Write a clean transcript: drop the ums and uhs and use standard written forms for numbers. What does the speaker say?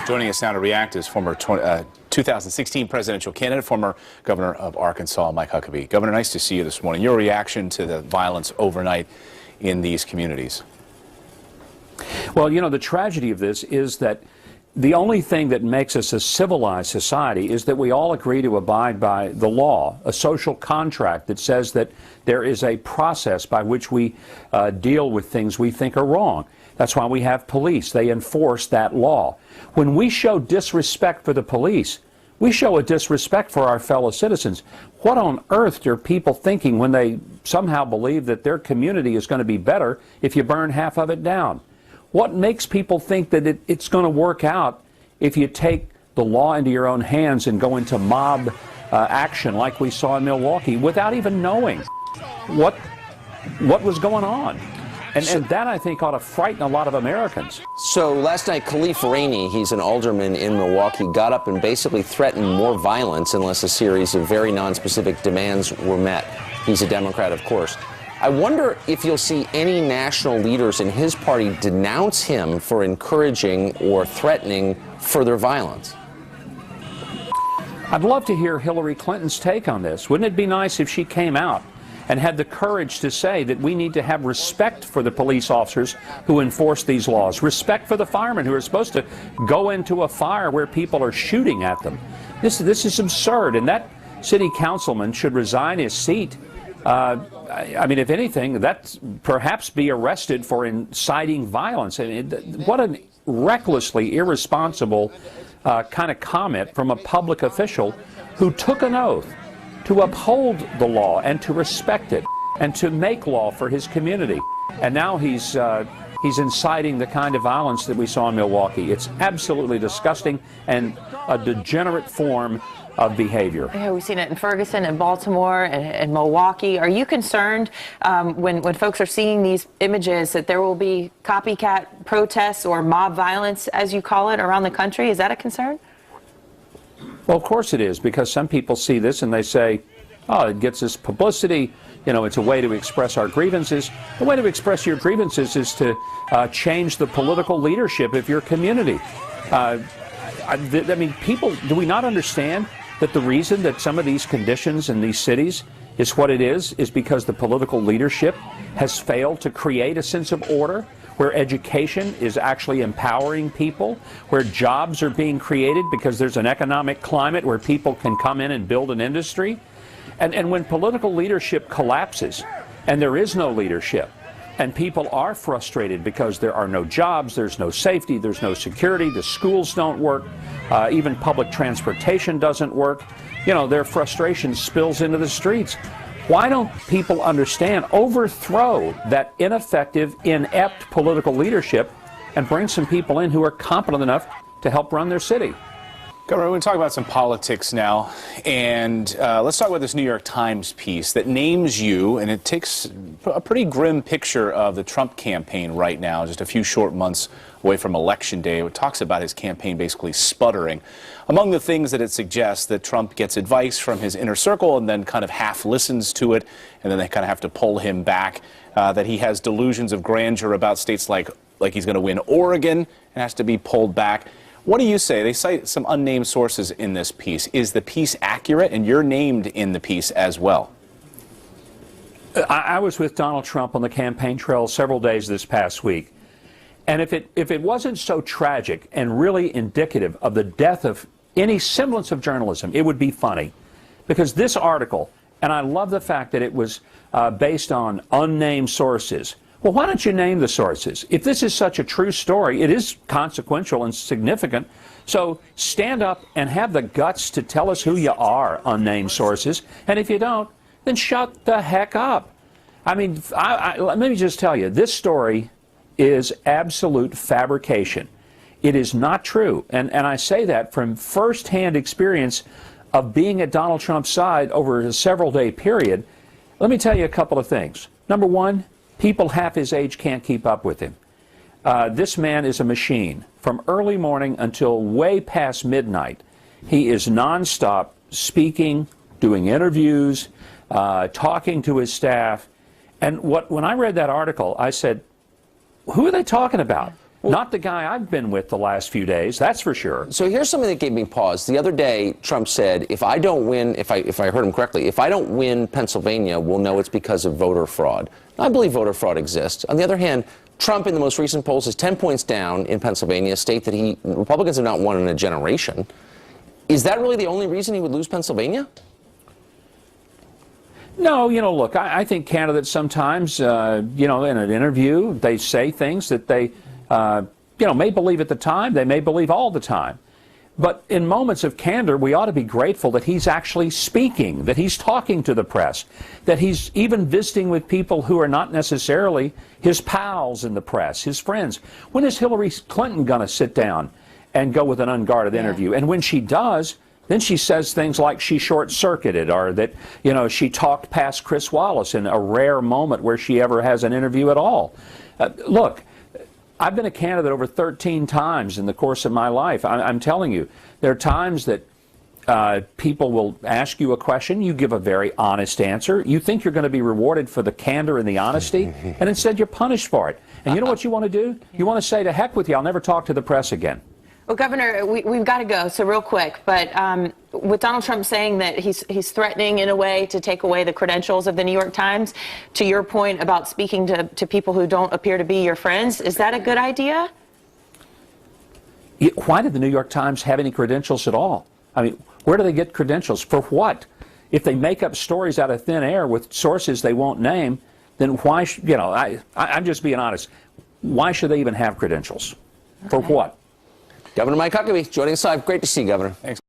Joining us now to react is former 2016 presidential candidate, former governor of Arkansas, Mike Huckabee. Governor, nice to see you this morning. Your reaction to the violence overnight in these communities? Well, you know, the tragedy of this is that the only thing that makes us a civilized society is that we all agree to abide by the law, a social contract that says that there is a process by which we deal with things we think are wrong. That's why we have police. They enforce that law. When we show disrespect for the police, we show a disrespect for our fellow citizens. What on earth are people thinking when they somehow believe that their community is going to be better if you burn half of it down? What makes people think that it's going to work out if you take the law into your own hands and go into mob action like we saw in Milwaukee without even knowing what was going on? And that, I think, ought to frighten a lot of Americans. So last night, Khalif Rainey, he's an alderman in Milwaukee, got up and basically threatened more violence unless a series of very nonspecific demands were met. He's a Democrat, of course. I wonder if you'll see any national leaders in his party denounce him for encouraging or threatening further violence. I'd love to hear Hillary Clinton's take on this. Wouldn't it be nice if she came out and had the courage to say that we need to have respect for the police officers who enforce these laws, respect for the firemen who are supposed to go into a fire where people are shooting at them. This is absurd, and that city councilman should resign his seat. I mean, if anything, that's perhaps be arrested for inciting violence. I mean, what a recklessly irresponsible kind of comment from a public official who took an oath to uphold the law and to respect it and to make law for his community. And now he's inciting the kind of violence that we saw in Milwaukee. It's absolutely disgusting and a degenerate form of behavior. Yeah, we've seen it in Ferguson and Baltimore and Milwaukee. Are you concerned when folks are seeing these images that there will be copycat protests or mob violence, as you call it, around the country? Is that a concern? Well, of course it is, because some people see this and they say, oh, it gets us publicity. You know, it's a way to express our grievances. The way to express your grievances is to change the political leadership of your community. I mean, people, do we not understand that the reason that some of these conditions in these cities is what it is because the political leadership has failed to create a sense of order, where education is actually empowering people, where jobs are being created because there's an economic climate where people can come in and build an industry. And when political leadership collapses and there is no leadership, and people are frustrated because there are no jobs, there's no safety, there's no security, the schools don't work, even public transportation doesn't work, you know, their frustration spills into the streets. Why don't people understand, overthrow that ineffective, inept political leadership and bring some people in who are competent enough to help run their city? Governor, we're going to talk about some politics now, and let's talk about this New York Times piece that names you, and it takes a pretty grim picture of the Trump campaign right now, just a few short months away from Election Day. It talks about his campaign basically sputtering. Among the things that it suggests, that Trump gets advice from his inner circle and then kind of half listens to it, and then they kind of have to pull him back, that he has delusions of grandeur about states like he's going to win Oregon and has to be pulled back. What do you say? They cite some unnamed sources in this piece. Is the piece accurate? And you're named in the piece as well. I was with Donald Trump on the campaign trail several days this past week. And if it wasn't so tragic and really indicative of the death of any semblance of journalism, it would be funny. Because this article, and I love the fact that it was based on unnamed sources. Well, why don't you name the sources? If this is such a true story, it is consequential and significant. So stand up and have the guts to tell us who you are, unnamed sources. And if you don't, then shut the heck up. I mean, let me just tell you, this story is absolute fabrication. It is not true. And I say that from firsthand experience of being at Donald Trump's side over a several-day period. Let me tell you a couple of things. Number one, people half his age can't keep up with him. This man is a machine. From early morning until way past midnight, he is nonstop speaking, doing interviews, talking to his staff. And when I read that article, I said, who are they talking about? Not the guy I've been with the last few days, that's for sure. So here's something that gave me pause. The other day, Trump said, if I don't win, if I heard him correctly, if I don't win Pennsylvania, we'll know it's because of voter fraud. I believe voter fraud exists. On the other hand, Trump in the most recent polls is 10 points down in Pennsylvania, a state that Republicans have not won in a generation. Is that really the only reason he would lose Pennsylvania? No, look, I think candidates sometimes, in an interview, they say things that they, may believe at the time, they may believe all the time. But in moments of candor, we ought to be grateful that he's actually speaking, that he's talking to the press, that he's even visiting with people who are not necessarily his pals in the press, his friends. When is Hillary Clinton going to sit down and go with an unguarded interview? And when she does, then she says things like she short-circuited, or that, she talked past Chris Wallace in a rare moment where she ever has an interview at all. Look, I've been a candidate over 13 times in the course of my life. I'm telling you, there are times that people will ask you a question, you give a very honest answer, you think you're going to be rewarded for the candor and the honesty, and instead you're punished for it. And you know what you want to do? You want to say, to heck with you, I'll never talk to the press again. Well, Governor, we've got to go, so real quick, but with Donald Trump saying that he's threatening in a way to take away the credentials of the New York Times, to your point about speaking to people who don't appear to be your friends, is that a good idea? Why did the New York Times have any credentials at all? I mean, where do they get credentials? For what? If they make up stories out of thin air with sources they won't name, then why, I'm just being honest, why should they even have credentials? For what? Governor Mike Huckabee joining us live. Great to see you, Governor. Thanks.